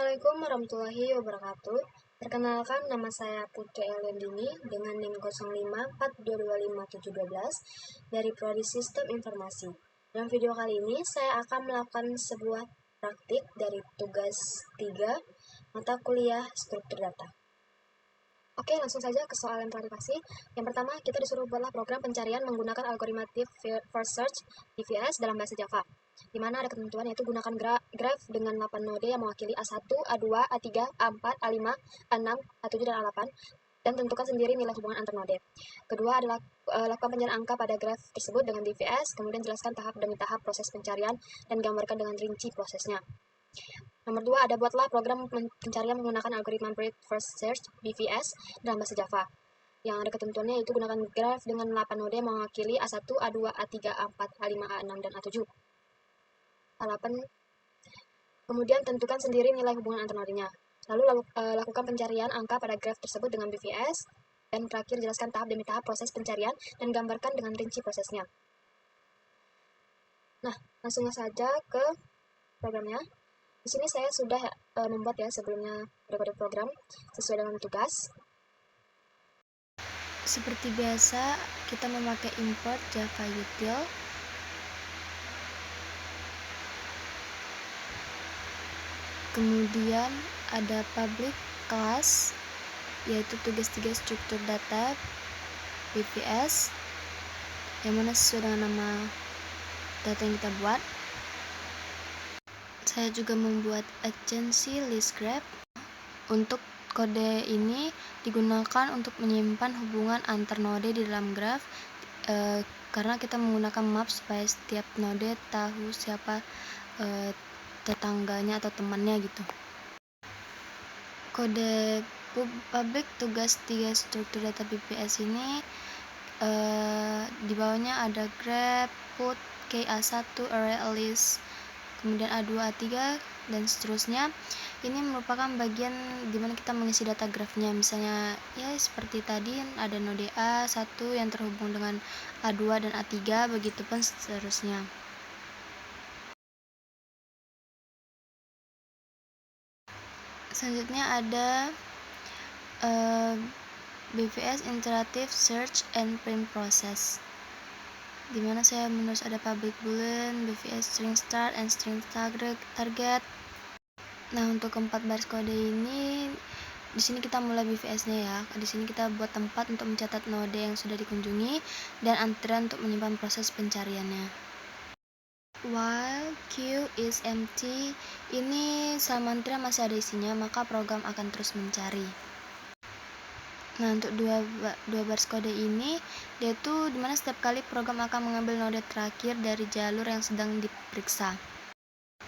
Assalamualaikum warahmatullahi wabarakatuh. Perkenalkan, nama saya Putri Eliandini dengan NIM 0542257712 dari Prodi Sistem Informasi. Dalam video kali ini, saya akan melakukan sebuah praktik dari tugas 3 mata kuliah struktur data. Oke, langsung saja ke soal yang telah dikasih. Yang pertama, kita disuruh buatlah program pencarian menggunakan algoritma Deep First Search DVS dalam bahasa Java, di mana ada ketentuan yaitu gunakan graf dengan 8 node yang mewakili A1, A2, A3, A4, A5, A6, A7, dan A8, dan tentukan sendiri nilai hubungan antar node. Kedua adalah lakukan pencarian angka pada graf tersebut dengan DVS, kemudian jelaskan tahap demi tahap proses pencarian dan gambarkan dengan rinci prosesnya. Nomor 2, ada buatlah program pencarian menggunakan algoritma Breadth First Search (BFS) dalam bahasa Java. Yang ada ketentuannya yaitu gunakan graf dengan 8 node yang mewakili A1, A2, A3, A4, A5, A6, dan A7. A8. Kemudian tentukan sendiri nilai hubungan antar nodenya. Lalu lakukan pencarian angka pada graf tersebut dengan BFS, dan terakhir jelaskan tahap demi tahap proses pencarian dan gambarkan dengan rinci prosesnya. Nah, langsung saja ke programnya. Di sini saya sudah membuat ya sebelumnya kode program sesuai dengan tugas. Seperti biasa, kita memakai import Java util. Kemudian ada public class, yaitu tugas 3 struktur data BVS, yang mana sesuai dengan nama data yang kita buat. Saya juga membuat agency list graph. Untuk kode ini digunakan untuk menyimpan hubungan antar node di dalam graf, karena kita menggunakan map supaya setiap node tahu siapa tetangganya atau temannya gitu. Kode public tugas 3 struktur data BPS ini di bawahnya ada grep, put, KA1, array list, kemudian A2, A3, dan seterusnya. Ini merupakan bagian dimana kita mengisi data grafnya. Misalnya ya seperti tadi ada node A1 yang terhubung dengan A2 dan A3, begitupun seterusnya. Selanjutnya ada BVS Interactive Search and Print Process, dimana saya menulis ada public boolean, BVS string start and string target. Nah, untuk keempat baris kode ini, di sini kita mulai BVS-nya ya. Di sini kita buat tempat untuk mencatat node yang sudah dikunjungi dan antrian untuk menyimpan proses pencariannya. While queue is empty, ini selama antrian masih ada isinya, maka program akan terus mencari. Nah, untuk dua baris kode ini, yaitu dimana setiap kali program akan mengambil node terakhir dari jalur yang sedang diperiksa.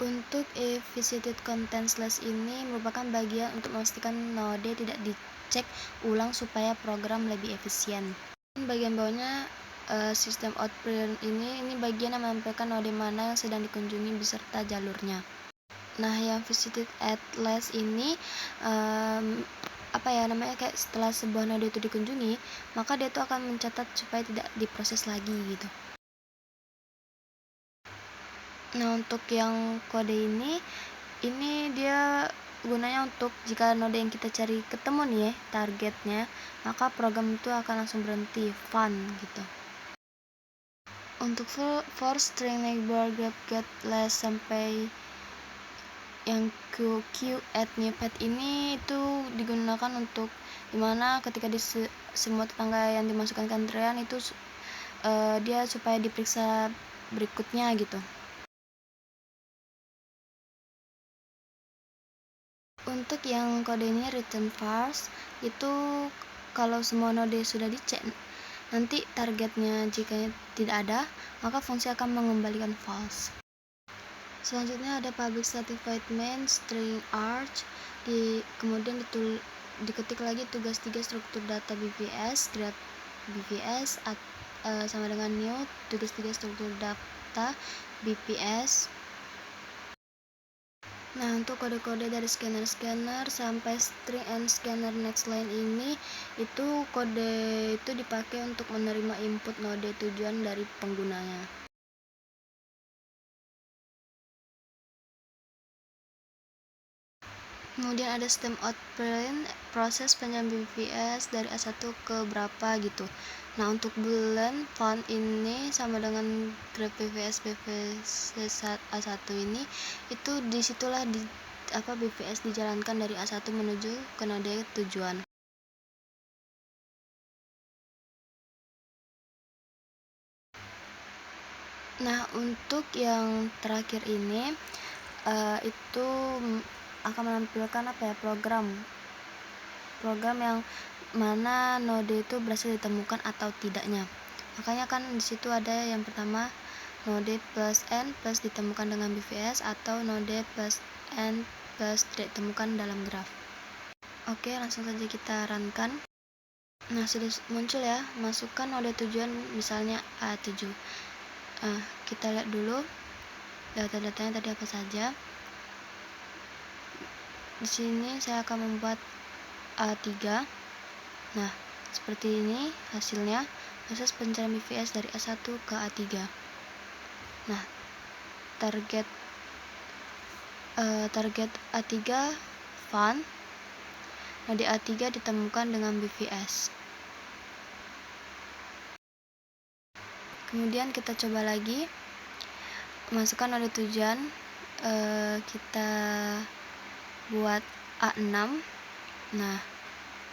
Untuk if visited contents list ini merupakan bagian untuk memastikan node tidak dicek ulang supaya program lebih efisien. Bagian bawahnya sistem outprint ini bagian yang menampilkan node mana yang sedang dikunjungi beserta jalurnya. Nah, yang visited at last ini kayak setelah sebuah node itu dikunjungi, maka dia itu akan mencatat supaya tidak diproses lagi gitu. Nah, untuk yang kode ini dia gunanya untuk jika node yang kita cari ketemu nih ya targetnya, maka program itu akan langsung berhenti fun gitu. Untuk for string neighbor grab get less sampai yang q add new pet ini itu digunakan untuk dimana ketika di semua tetangga yang dimasukkan ke antrian itu dia supaya diperiksa berikutnya gitu. Untuk yang kodenya return false, itu kalau semua node sudah dicek, nanti targetnya jika tidak ada, maka fungsi akan mengembalikan false. Selanjutnya ada public certified main string arch, kemudian diketik lagi tugas 3 struktur data BVS, grab BVS sama dengan new tugas 3 struktur data BPS. Nah, untuk kode-kode dari scanner sampai string and scanner next line ini, itu kode itu dipakai untuk menerima input node tujuan dari penggunanya. Kemudian ada system out print, proses penjam BVS dari A1 ke berapa gitu. Nah, untuk boolean font ini sama dengan graf BVS A1 ini, itu disitulah BVS dijalankan dari A1 menuju ke node tujuan. Nah, untuk yang terakhir ini itu akan menampilkan program yang mana node itu berhasil ditemukan atau tidaknya. Makanya kan di situ ada yang pertama node plus n plus ditemukan dengan BVS atau node plus n plus tidak ditemukan dalam graf. Oke, langsung saja kita runkan. Nah, sudah muncul ya, masukkan node tujuan misalnya A7. Kita lihat dulu data-datanya tadi apa saja. Di sini saya akan membuat A3. Nah, seperti ini hasilnya, proses pencarian BVS dari A1 ke A3. Nah, target A3 font. Nah, di A3 ditemukan dengan BVS. Kemudian kita coba lagi, masukkan node tujuan, kita buat A6. Nah,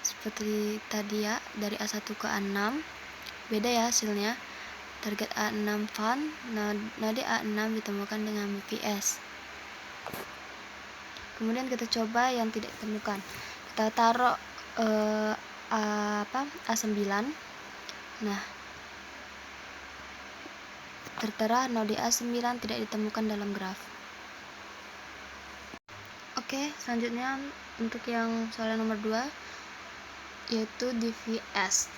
seperti tadi ya, dari A1 ke A6 beda ya hasilnya. Target A6 font, node A6 ditemukan dengan BVS. Kemudian kita coba yang tidak ditemukan, kita taruh A9. Nah, tertera node A9 tidak ditemukan dalam graf. Oke, selanjutnya untuk yang soal nomor 2 yaitu DVS.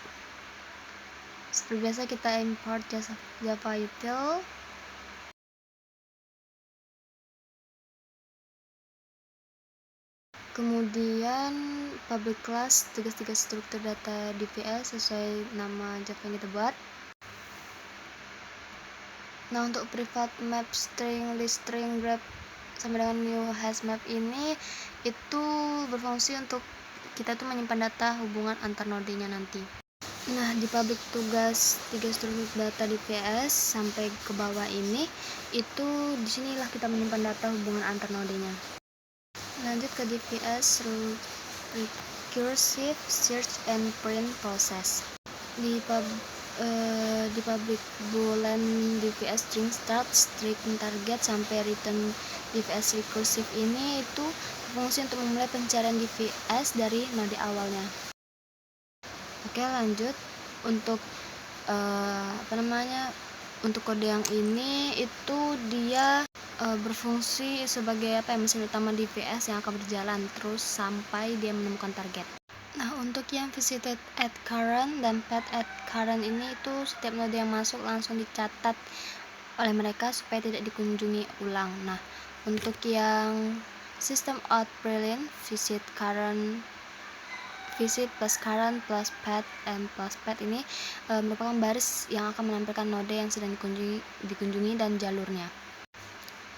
Seperti biasa kita import Java util. Kemudian public class tugas-tugas struktur data DVS sesuai nama Java yang kita buat. Nah, untuk private map string list string grab sama dengan new hash map ini itu berfungsi untuk kita tuh menyimpan data hubungan antar nodenya nanti. Nah, di public tugas 3 struktur data DVS sampai ke bawah ini, itu disinilah kita menyimpan data hubungan antar nodenya. Lanjut ke DVS recursive search and print process. Di public boolean DVS string start, string target sampai return DVS recursive ini itu berfungsi untuk memulai pencarian DVS dari node awalnya. Oke, lanjut untuk untuk kode yang ini itu dia berfungsi sebagai mesin utama DVS yang akan berjalan terus sampai dia menemukan target. Nah, untuk yang visited at current dan path at current ini itu setiap node yang masuk langsung dicatat oleh mereka supaya tidak dikunjungi ulang. Nah, untuk yang system out brilliant visit plus current plus path and plus path ini merupakan baris yang akan menampilkan node yang sedang dikunjungi dan jalurnya.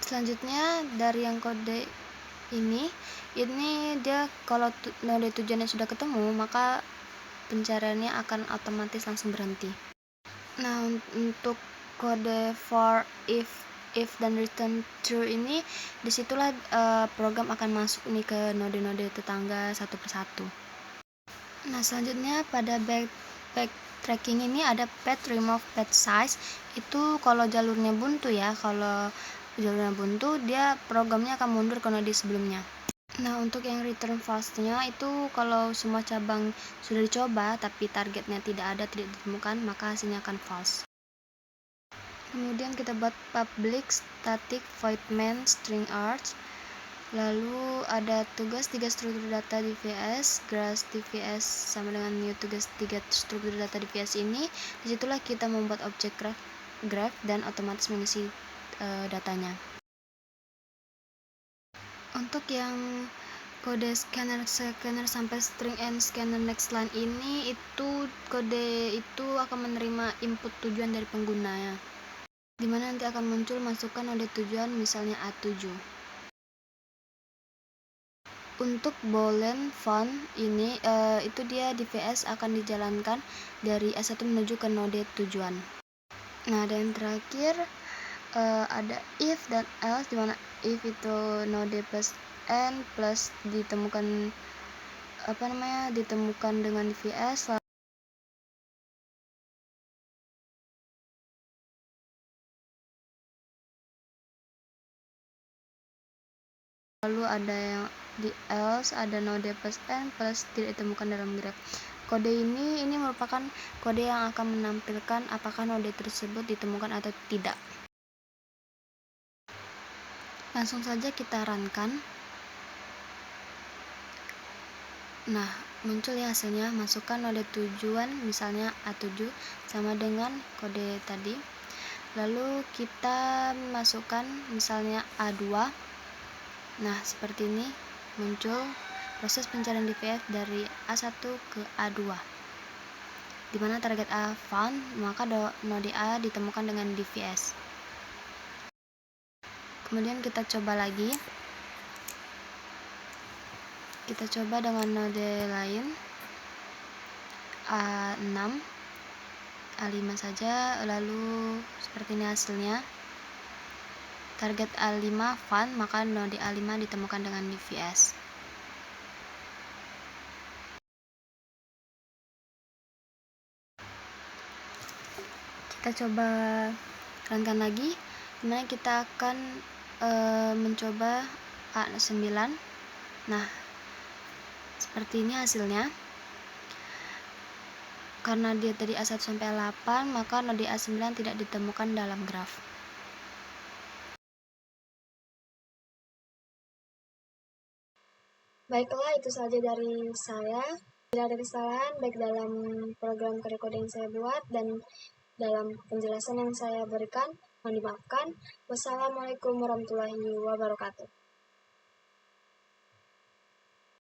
Selanjutnya dari yang kode ini dia kalau node tujuannya sudah ketemu maka pencariannya akan otomatis langsung berhenti. Nah, untuk kode for if dan return true ini disitulah program akan masuk nih ke node-node tetangga satu persatu. Nah, selanjutnya pada backtracking ini ada path remove path size. Itu kalau jalurnya buntu ya, dia programnya akan mundur ke node sebelumnya. Nah, untuk yang return false-nya itu kalau semua cabang sudah dicoba tapi targetnya tidak ditemukan, maka hasilnya akan false. Kemudian kita buat public static void main string arch. Lalu ada tugas 3 struktur data DVS, grass DVS sama dengan new tugas 3 struktur data DVS ini. Disitulah kita membuat objek graph dan otomatis mengisi datanya. Untuk yang kode scanner sampai string and scanner next line ini kode itu akan menerima input tujuan dari penggunanya, dimana nanti akan muncul masukkan node tujuan misalnya A7. Untuk boolean found ini itu dia DVS akan dijalankan dari A1 menuju ke node tujuan. Nah, dan terakhir ada if dan else, dimana if itu node plus n plus ditemukan dengan DVS, lalu ada yang di else, ada node plus n plus tidak ditemukan dalam graf. Kode ini merupakan kode yang akan menampilkan apakah node tersebut ditemukan atau tidak. Langsung saja kita runkan. Nah, muncul ya hasilnya. Masukkan node tujuan, misalnya A7 sama dengan kode tadi. Lalu kita masukkan misalnya A2. Nah, seperti ini muncul proses pencarian DVS dari A1 ke A2. Di mana target A found, maka node A ditemukan dengan DVS. Kemudian kita coba lagi. Kita coba dengan node lain, A6, A5 saja, lalu seperti ini hasilnya. Target A5 found, maka node A5 ditemukan dengan DVS. Kita coba runkan lagi, dimana kita akan mencoba A9. Nah, seperti ini hasilnya. Karena dia tadi A1 sampai A8, maka node A9 tidak ditemukan dalam graf. Baiklah, itu saja dari saya. Tidak ada kesalahan baik dalam program kode-kode yang saya buat dan dalam penjelasan yang saya berikan. Mohon dimaafkan. Wassalamualaikum warahmatullahi wabarakatuh.